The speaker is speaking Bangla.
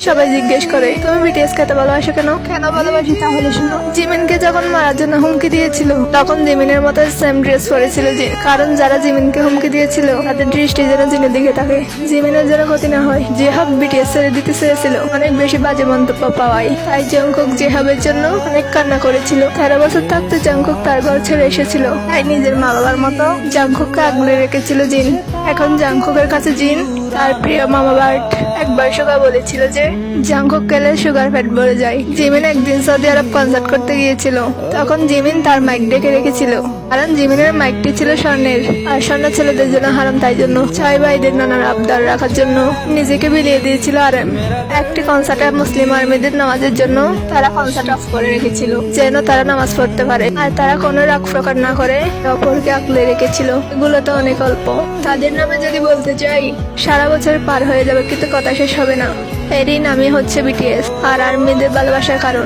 সবাই জিজ্ঞেস করে তুমি বিটিএস কে এত ভালোবাসো কেন? কেন ভালোবাসি তাহলে শুনো। জিমিনকে যখন মারার জন্য হুমকি দিয়েছিল তখন জিমিনের মতো সেম ড্রেস পরেছিল জিন, কারণ যারা জিমিনকে হুমকি দিয়েছিল তাদের দৃষ্টি যেন জিনের দিকে থাকে, জিমিনের যেন ক্ষতি না হয়। জেহাব বিটিএস ছেড়ে দিতে চেয়েছিল অনেক বেশি বাজে মন্তব্য পাওয়ায়, তাই জংকুক জেহাবের জন্য অনেক কান্না করেছিল। 13 বছর থাকতে জংকুক তার ঘর ছেড়ে এসেছিল, তাই নিজের মা বাবার মতো জংকুককে আগলে রেখেছিল জিন। এখন জংকুকের কাছে জিন তার প্রিয় মামা বার্ট। একবার সুগা বলেছিল যে জংকুক গেলে সুগার ফ্যাট বেড়ে যায়। জিমিন একদিন সৌদি আরব কনসার্ট করতে গিয়েছিল, তখন জিমিন তার মাইক ডেকে রেখেছিল, কারণ জিমিনের মাইকটি ছিল স্বর্ণের, আর স্বর্ণ ছেলেদের জন্য হারাম, তাই জন্য 6 ভাইদের নানার আবদার রাখার জন্য নিজেকে বিলিয়ে দিয়েছিল আরএম। একটি কনসার্টে মুসলিম আর্মিদের নামাজের জন্য তারা কনসার্ট অফ করে রেখেছিল, যেন তারা নামাজ পড়তে পারে আর তারা কোনো রাগ প্রকার না করে অপরকে আঁকলে রেখেছিল। এগুলো তো অনেক অল্প, তাদের নামে যদি বলতে চাই সারা বছর পার হয়ে যাবে, কিন্তু কথা শেষ হবে না। এরই নামই হচ্ছে বিটিএস আর আর্মিদের ভালোবাসার কারণ।